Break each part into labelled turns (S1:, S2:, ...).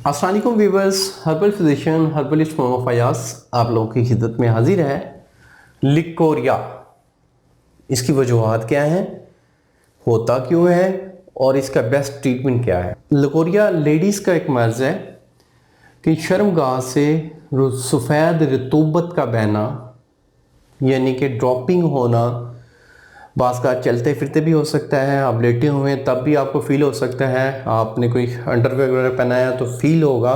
S1: अस्सलाम वालेकुम viewers, herbal physician herbalist Mohammad Fayaz आप लोगों की खिदमत में हाजिर है। लिकोरिया, इसकी वजूहात क्या हैं, होता क्यों है और इसका बेस्ट ट्रीटमेंट क्या है। लिकोरिया लेडीज़ का एक मर्ज़ है कि शर्मगाह से सफ़ेद रतूबत का बहना, यानी कि ड्रॉपिंग होना। बाज़ का चलते फिरते भी हो सकता है, आप लेटे हुए हैं तब भी आपको फ़ील हो सकता है, आपने कोई अंडरवेयर वगैरह पहनाया तो फ़ील होगा,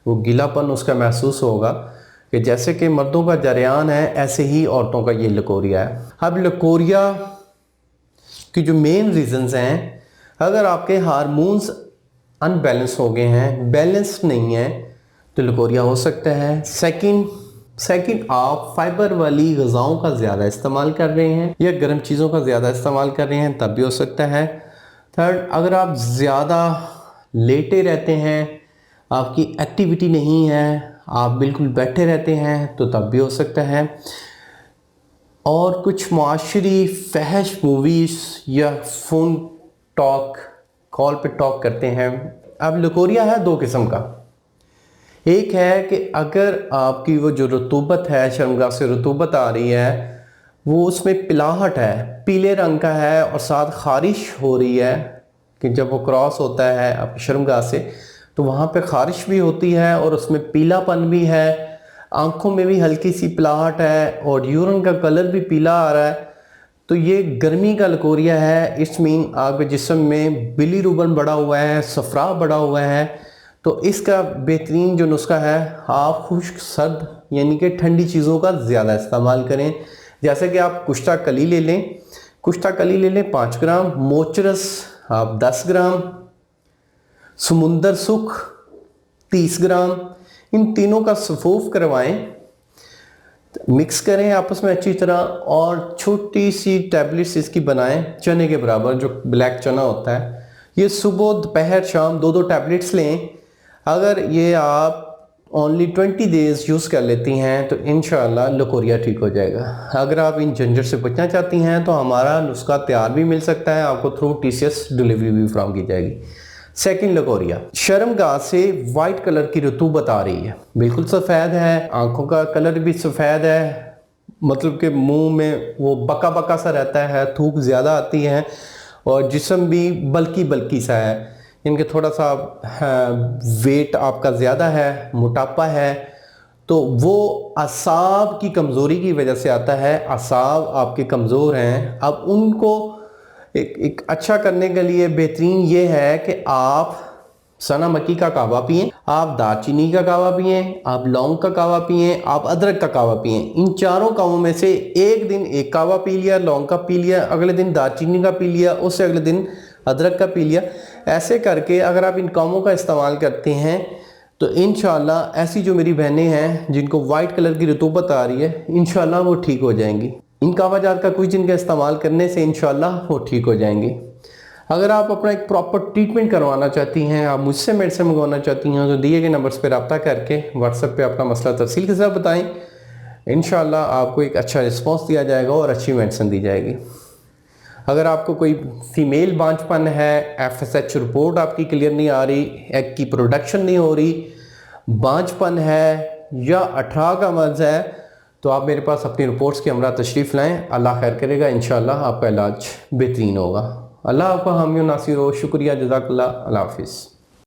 S1: वो गीलापन उसका महसूस होगा कि जैसे कि मर्दों का जरियान है ऐसे ही औरतों का ये लिकोरिया है। अब लिकोरिया की जो मेन रीज़न्स हैं, अगर आपके हार्मोन्स अनबैलेंस हो गए हैं, बैलेंस नहीं है, तो लिकोरिया हो सकता है। सेकंड आप फाइबर वाली ग़िज़ाओं का ज़्यादा इस्तेमाल कर रहे हैं या गर्म चीज़ों का ज़्यादा इस्तेमाल कर रहे हैं, तब भी हो सकता है। थर्ड, अगर आप ज़्यादा लेटे रहते हैं, आपकी एक्टिविटी नहीं है, आप बिल्कुल बैठे रहते हैं, तो तब भी हो सकता है। और कुछ माशरी फहश मूवीज़ या फ़ोन टॉक, कॉल पे टॉक करते हैं। अब लिकोरिया है दो किस्म का। एक है कि अगर आपकी वो जो रतूबत है, शर्मगाह से रतूबत आ रही है, वो उसमें पिलाहट है, पीले रंग का है और साथ ख़ारिश हो रही है कि जब वो क्रॉस होता है आपकी शर्मगाह से तो वहाँ पे ख़ारिश भी होती है और उसमें पीलापन भी है, आँखों में भी हल्की सी पिलाहट है और यूरिन का कलर भी पीला आ रहा है, तो ये गर्मी का लिकोरिया है। इट्स मीन आपके जिस्म में बिलीरुबिन बढ़ा हुआ है, सफ़रा बढ़ा हुआ है। तो इसका बेहतरीन जो नुस्खा है, आप खुश्क सर्द यानी कि ठंडी चीज़ों का ज़्यादा इस्तेमाल करें। जैसे कि आप कुश्ता कली ले लें 5 ग्राम, मोचरस आप 10 ग्राम, समुंदर सुख 30 ग्राम, इन तीनों का सफूफ करवाएं, मिक्स करें आपस में अच्छी तरह और छोटी सी टैबलेट्स इसकी बनाएं, चने के बराबर, जो ब्लैक चना होता है। ये सुबह दोपहर शाम 2-2 टैबलेट्स लें। अगर ये आप ओनली 20 डेज़ यूज़ कर लेती हैं तो इंशाअल्लाह लिकोरिया ठीक हो जाएगा। अगर आप इन झंझट से बचना चाहती हैं तो हमारा नुस्खा तैयार भी मिल सकता है, आपको थ्रू TCS डिलीवरी भी फराहम की जाएगी। सेकंड लिकोरिया, शर्मगाह से वाइट कलर की रतूबत आ रही है, बिल्कुल सफ़ेद है, आंखों का कलर भी सफ़ेद है, मतलब कि मुंह में वो बका बका सा रहता है, थूक ज़्यादा आती है और जिस्म भी बल्कि सा है, इनके थोड़ा सा वेट आपका ज़्यादा है, मोटापा है, तो वो असाब की कमज़ोरी की वजह से आता है। असाब आपके कमज़ोर हैं, अब उनको एक अच्छा करने के लिए बेहतरीन ये है कि आप सना मक्की का कहवा पिएं, आप दालचीनी का कहवा पिएं, आप लौंग का कहवा पिएं, आप अदरक का कहवा पिएं। इन चारों कहवों में से एक दिन एक कहवा पी लिया, लौंग का पी लिया, अगले दिन दालचीनी का पी लिया, उससे अगले दिन अदरक का पी लिया। ऐसे करके अगर आप इन कामों का इस्तेमाल करते हैं तो इंशाअल्लाह ऐसी जो मेरी बहनें हैं जिनको वाइट कलर की रतूबत आ रही है, इंशाअल्लाह वो ठीक हो जाएंगी। इन कावाजात का कुछ दिन का इस्तेमाल करने से इंशाअल्लाह वो ठीक हो जाएंगी। अगर आप अपना एक प्रॉपर ट्रीटमेंट करवाना चाहती हैं, आप मुझसे मेडिसिन मंगवाना चाहती हैं, तो दिए गए नंबर्स पर रब्ता करके व्हाट्सएप पे अपना मसला तफसील के साथ बताएं। इंशाअल्लाह आपको एक अच्छा रिस्पॉन्स दिया जाएगा और अच्छी मेडिसिन दी जाएगी। अगर आपको कोई फीमेल बांझपन है, FSH रिपोर्ट आपकी क्लियर नहीं आ रही, एग की प्रोडक्शन नहीं हो रही, बांझपन है या 18 का मर्ज़ है, तो आप मेरे पास अपनी रिपोर्ट्स की हमरा तशरीफ़ लाएँ। अल्लाह खैर करेगा, इंशाअल्लाह आपका इलाज बेहतरीन होगा। अल्लाह आपका हामी नासिर हो। शुक्रिया, जज़ाकल्लाह, अल्लाह हाफ़िज़।